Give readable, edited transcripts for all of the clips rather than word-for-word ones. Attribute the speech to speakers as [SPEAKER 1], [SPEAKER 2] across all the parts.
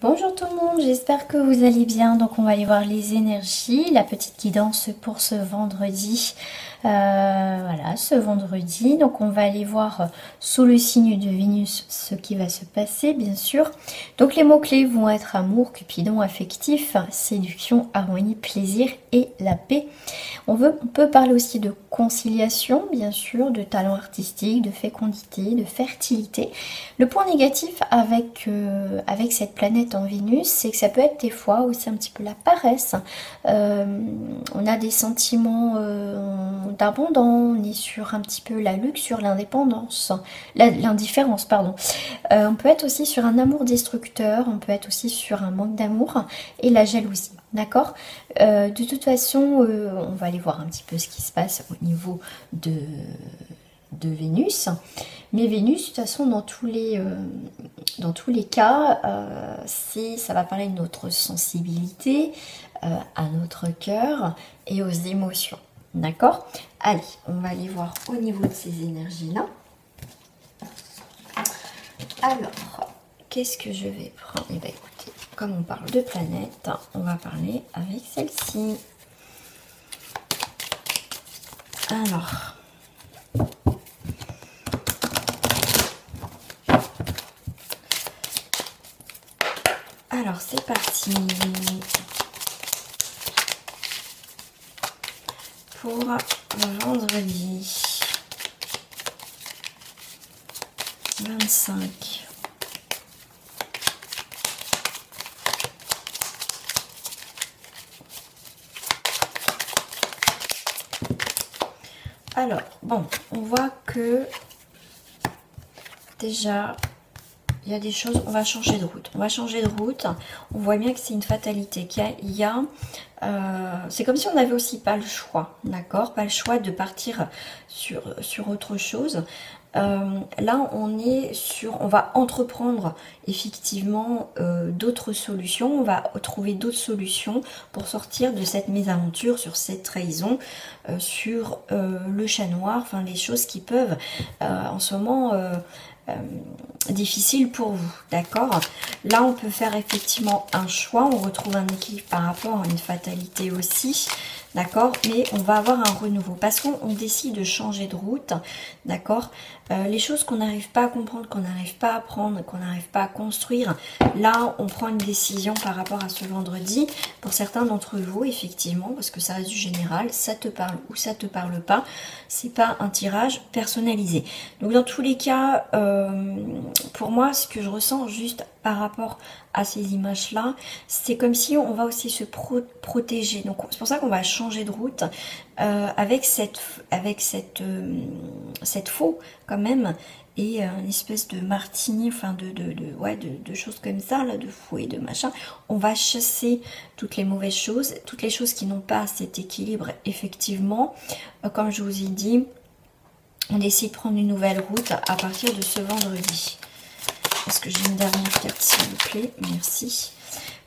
[SPEAKER 1] Bonjour tout le monde, j'espère que vous allez bien. Donc on va aller voir les énergies, la petite guidance pour ce vendredi. Voilà, ce vendredi. Donc on va aller voir sous le signe de Vénus ce qui va se passer, bien sûr. Donc les mots-clés vont être amour, cupidon, affectif, séduction, harmonie, plaisir et la paix. On peut parler aussi de conciliation, bien sûr, de talent artistique, de fécondité, de fertilité. Le point négatif avec cette planète en Vénus, c'est que ça peut être des fois aussi un petit peu la paresse. On a des sentiments d'abondance, on est sur un petit peu la luxure, l'indépendance, l'indifférence, pardon. On peut être aussi sur un amour destructeur, on peut être aussi sur un manque d'amour et la jalousie. D'accord. De toute façon, on va aller voir un petit peu ce qui se passe au niveau de Vénus. Mais Vénus, de toute façon, dans tous les cas, ça va parler de notre sensibilité, à notre cœur et aux émotions. D'accord. Allez, on va aller voir au niveau de ces énergies-là. Alors, qu'est-ce que je vais prendre? Eh bien, écoutez, comme on parle de planète, on va parler avec celle-ci. Alors c'est parti pour le vendredi 25. Alors, bon, on voit que déjà, il y a des choses, on va changer de route. On voit bien que c'est une fatalité. C'est comme si on n'avait aussi pas le choix, d'accord? Pas le choix de partir sur autre chose. Là, on va entreprendre effectivement d'autres solutions. On va trouver d'autres solutions pour sortir de cette mésaventure, sur cette trahison, sur le chat noir. Enfin, les choses qui peuvent en ce moment difficile pour vous, d'accord? Là, on peut faire effectivement un choix. On retrouve un équilibre par rapport à une fatalité aussi. D'accord, mais on va avoir un renouveau parce qu'on décide de changer de route, d'accord. Les choses qu'on n'arrive pas à comprendre, qu'on n'arrive pas à apprendre, qu'on n'arrive pas à construire, là on prend une décision par rapport à ce vendredi. Pour certains d'entre vous, effectivement, parce que ça reste du général, ça te parle ou ça te parle pas, c'est pas un tirage personnalisé. Donc dans tous les cas, pour moi, ce que je ressens juste par rapport à ces images là, c'est comme si on va aussi se protéger. Donc c'est pour ça qu'on va changer de route avec cette faux quand même, et une espèce de martini, enfin de choses comme ça là, de fouet, de machin. On va chasser toutes les mauvaises choses, toutes les choses qui n'ont pas cet équilibre. Effectivement, comme je vous ai dit, on décide de prendre une nouvelle route à partir de ce vendredi. Est-ce que j'ai une dernière carte, s'il vous plaît? Merci.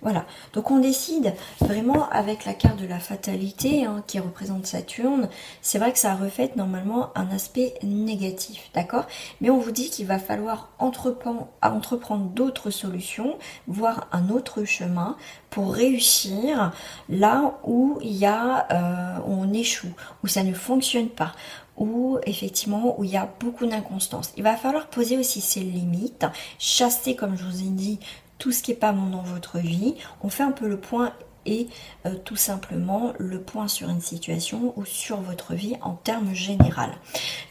[SPEAKER 1] Voilà, donc on décide vraiment avec la carte de la fatalité qui représente Saturne. C'est vrai que ça reflète normalement un aspect négatif, d'accord? Mais on vous dit qu'il va falloir entreprendre d'autres solutions, voir un autre chemin pour réussir là où on échoue, où ça ne fonctionne pas, où effectivement où il y a beaucoup d'inconstance. Il va falloir poser aussi ses limites, chasser, comme je vous ai dit, tout ce qui n'est pas bon dans votre vie. On fait un peu le point et tout simplement le point sur une situation ou sur votre vie en termes généraux.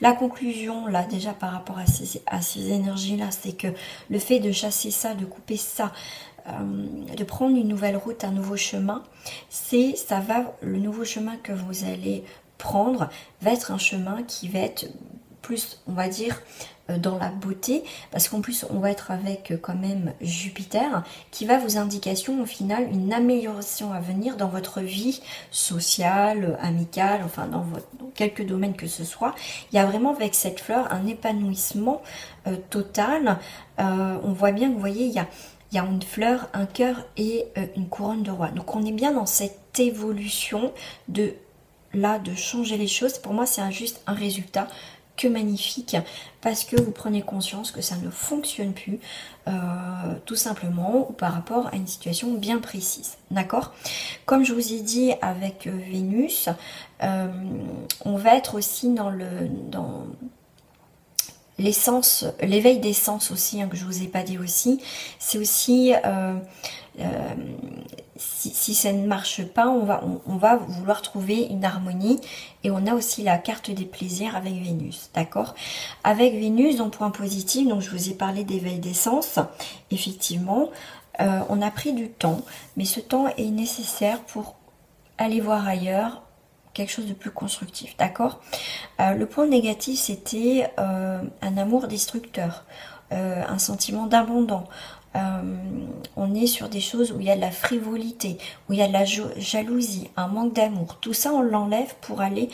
[SPEAKER 1] La conclusion là déjà par rapport à ces énergies là, c'est que le fait de chasser ça, de couper ça, de prendre une nouvelle route, un nouveau chemin, le nouveau chemin que vous allez prendre va être un chemin qui va être plus, on va dire, dans la beauté, parce qu'en plus on va être avec quand même Jupiter qui va vous indication au final une amélioration à venir dans votre vie sociale, amicale, enfin dans quelques domaines que ce soit. Il y a vraiment avec cette fleur un épanouissement total. On voit bien que vous voyez, il y a une fleur, un cœur et une couronne de roi. Donc on est bien dans cette évolution de changer les choses. Pour moi, c'est juste un résultat que magnifique parce que vous prenez conscience que ça ne fonctionne plus tout simplement ou par rapport à une situation bien précise. D'accord? Comme je vous ai dit avec Vénus, on va être aussi dans l'essence, l'éveil des sens aussi, hein, que je vous ai pas dit aussi. C'est aussi si ça ne marche pas, on va vouloir trouver une harmonie. Et on a aussi la carte des plaisirs avec Vénus, d'accord? Avec Vénus, en point positif, donc je vous ai parlé d'éveil des sens. Effectivement, on a pris du temps, mais ce temps est nécessaire pour aller voir ailleurs, quelque chose de plus constructif, d'accord? Le point négatif, c'était un amour destructeur, un sentiment d'abandon. On est sur des choses où il y a de la frivolité, où il y a de la jalousie, un manque d'amour. Tout ça, on l'enlève pour aller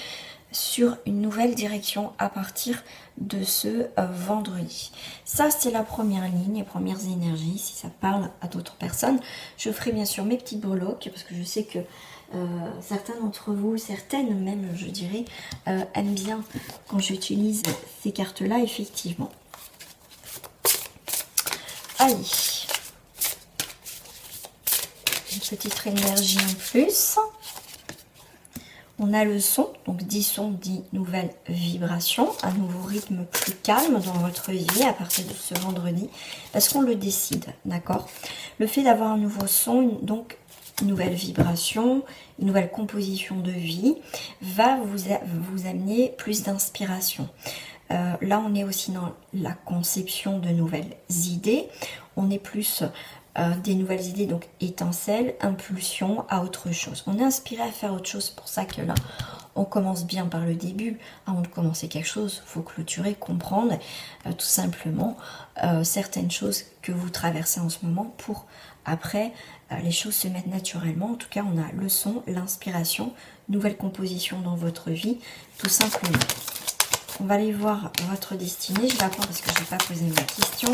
[SPEAKER 1] sur une nouvelle direction à partir de ce vendredi. Ça, c'est la première ligne, les premières énergies. Si ça parle à d'autres personnes, je ferai bien sûr mes petites breloques parce que je sais que certains d'entre vous, certaines même, je dirais, aiment bien quand j'utilise ces cartes-là, effectivement. Allez, une petite énergie en plus. On a le son, donc 10 sons, 10 nouvelles vibrations, un nouveau rythme plus calme dans votre vie à partir de ce vendredi, parce qu'on le décide, d'accord? Le fait d'avoir un nouveau son, donc une nouvelle vibration, une nouvelle composition de vie, va vous amener plus d'inspiration. Là, on est aussi dans la conception de nouvelles idées. On est plus des nouvelles idées, donc étincelles, impulsion à autre chose. On est inspiré à faire autre chose. C'est pour ça que là, on commence bien par le début. Avant de commencer quelque chose, il faut clôturer, comprendre tout simplement certaines choses que vous traversez en ce moment pour après les choses se mettent naturellement. En tout cas, on a le son, l'inspiration, nouvelle composition dans votre vie, tout simplement. On va aller voir votre destinée. Je vais attendre parce que je n'ai pas posé ma question.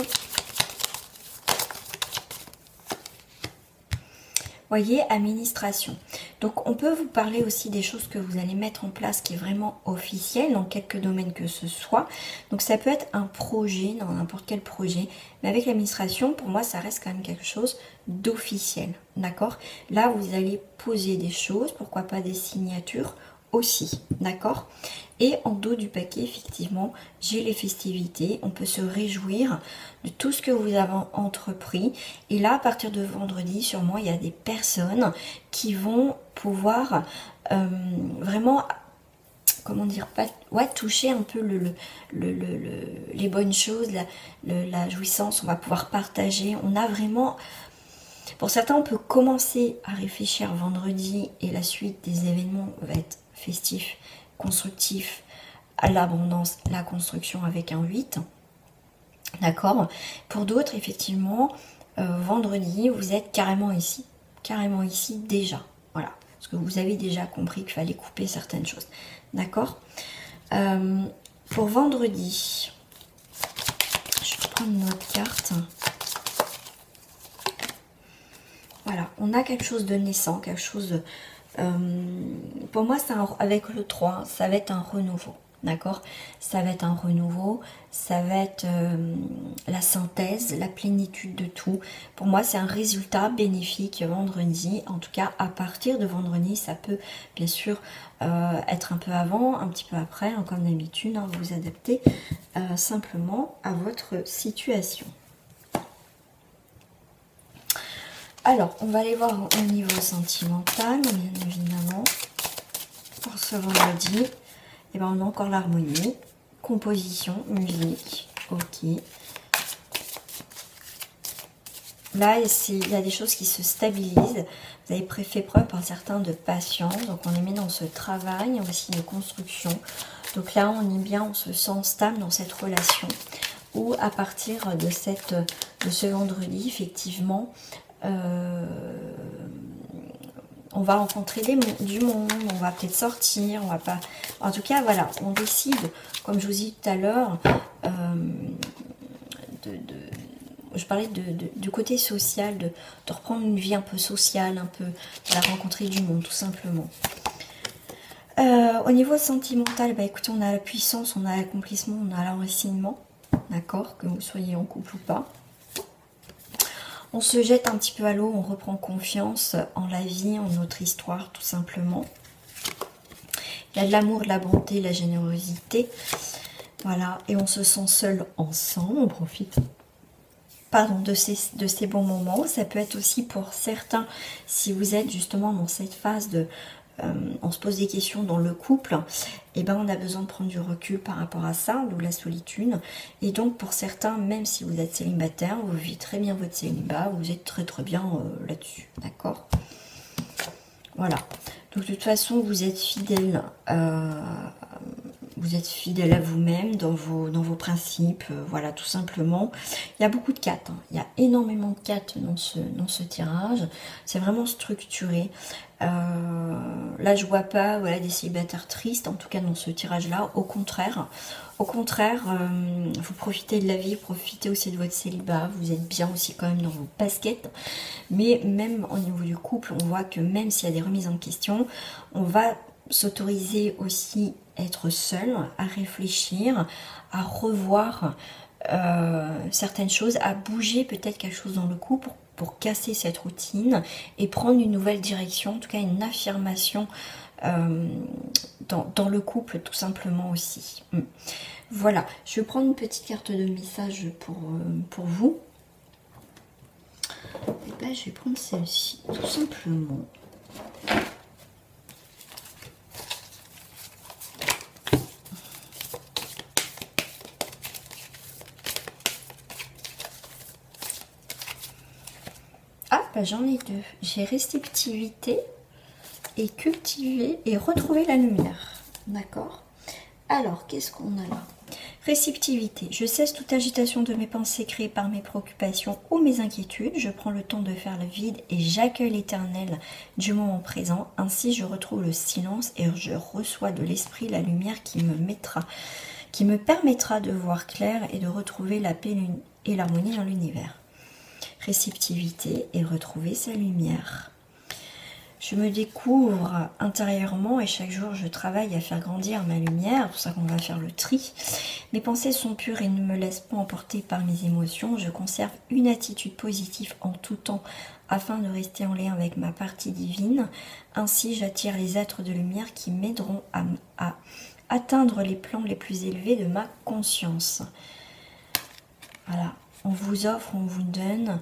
[SPEAKER 1] Voyez, administration. Donc, on peut vous parler aussi des choses que vous allez mettre en place qui est vraiment officiel dans quelques domaines que ce soit. Donc, ça peut être un projet, dans n'importe quel projet. Mais avec l'administration, pour moi, ça reste quand même quelque chose d'officiel. D'accord? Là, vous allez poser des choses, pourquoi pas des signatures aussi, d'accord? Et en dos du paquet, effectivement, j'ai les festivités. On peut se réjouir de tout ce que vous avez entrepris. Et là, à partir de vendredi, sûrement, il y a des personnes qui vont pouvoir vraiment, comment dire, pas, ouais, toucher un peu les bonnes choses, la jouissance. On va pouvoir partager. On a vraiment... Pour certains, on peut commencer à réfléchir vendredi et la suite des événements va être festif, constructif, à l'abondance, la construction avec un 8. D'accord? Pour d'autres, effectivement, vendredi, vous êtes carrément ici déjà. Voilà. Parce que vous avez déjà compris qu'il fallait couper certaines choses. D'accord? Pour vendredi, je vais prendre une autre carte. Voilà, on a quelque chose de naissant, quelque chose de... pour moi, avec le 3, ça va être un renouveau, d'accord? Ça va être un renouveau, ça va être la synthèse, la plénitude de tout. Pour moi, c'est un résultat bénéfique vendredi. En tout cas, à partir de vendredi, ça peut bien sûr être un peu avant, un petit peu après, hein, comme d'habitude, hein, vous adaptez simplement à votre situation. Alors, on va aller voir au niveau sentimental, bien évidemment. Pour ce vendredi, et ben on a encore l'harmonie, composition, musique, ok. Là, il y a des choses qui se stabilisent. Vous avez fait preuve par certains de patience. Donc, on est mis dans ce travail, aussi de construction. Donc là, on est bien, on se sent stable dans cette relation. Ou à partir de ce vendredi, effectivement... on va rencontrer du monde, on va peut-être sortir, on va pas... En tout cas, voilà, on décide, comme je vous ai dit tout à l'heure, je parlais du côté social, de reprendre une vie un peu sociale, un peu, de rencontrer du monde, tout simplement. Au niveau sentimental, bah écoutez, on a la puissance, on a l'accomplissement, on a l'enracinement, d'accord, que vous soyez en couple ou pas. On se jette un petit peu à l'eau, on reprend confiance en la vie, en notre histoire, tout simplement. Il y a de l'amour, de la bonté, de la générosité. Voilà, et on se sent seul ensemble, on profite de ces bons moments. Ça peut être aussi pour certains, si vous êtes justement dans cette phase de... on se pose des questions dans le couple, et ben on a besoin de prendre du recul par rapport à ça, d'où la solitude. Et donc pour certains, même si vous êtes célibataire, vous vivez très bien votre célibat, vous êtes très très bien là-dessus, d'accord? Voilà. Donc de toute façon, vous êtes fidèle à vous-même, dans vos principes, voilà, tout simplement. Il y a beaucoup de 4, hein. Il y a énormément de 4 dans ce tirage. C'est vraiment structuré. Là, je vois pas, voilà, des célibataires tristes, en tout cas dans ce tirage-là. Au contraire, vous profitez de la vie, profitez aussi de votre célibat. Vous êtes bien aussi quand même dans vos baskets. Mais même au niveau du couple, on voit que même s'il y a des remises en question, on va s'autoriser aussi être seul, à réfléchir, à revoir certaines choses, à bouger peut-être quelque chose dans le couple pour casser cette routine et prendre une nouvelle direction, en tout cas une affirmation dans le couple tout simplement aussi. Voilà, je vais prendre une petite carte de message pour vous. Et ben, je vais prendre celle-ci, tout simplement. Ah, bah j'en ai deux. J'ai réceptivité et cultiver et retrouver la lumière. D'accord? Alors, qu'est-ce qu'on a là? Réceptivité. Je cesse toute agitation de mes pensées créées par mes préoccupations ou mes inquiétudes. Je prends le temps de faire le vide et j'accueille l'éternel du moment présent. Ainsi, je retrouve le silence et je reçois de l'esprit la lumière qui me permettra de voir clair et de retrouver la paix et l'harmonie dans l'univers. Réceptivité et retrouver sa lumière. Je me découvre intérieurement et chaque jour je travaille à faire grandir ma lumière. C'est pour ça qu'on va faire le tri. Mes pensées sont pures et ne me laissent pas emporter par mes émotions. Je conserve une attitude positive en tout temps afin de rester en lien avec ma partie divine. Ainsi j'attire les êtres de lumière qui m'aideront à atteindre les plans les plus élevés de ma conscience. Voilà, on vous offre, on vous donne.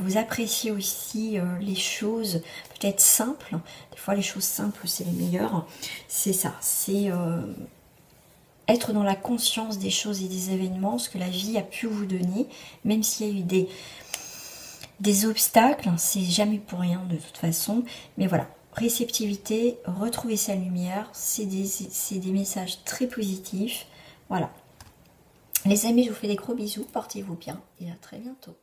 [SPEAKER 1] Vous appréciez aussi les choses peut-être simples. Des fois, les choses simples, c'est les meilleures. C'est ça, c'est être dans la conscience des choses et des événements, ce que la vie a pu vous donner, même s'il y a eu des obstacles, c'est jamais pour rien de toute façon. Mais voilà, réceptivité, retrouver sa lumière, c'est des messages très positifs. Voilà. Les amis, je vous fais des gros bisous, portez-vous bien et à très bientôt.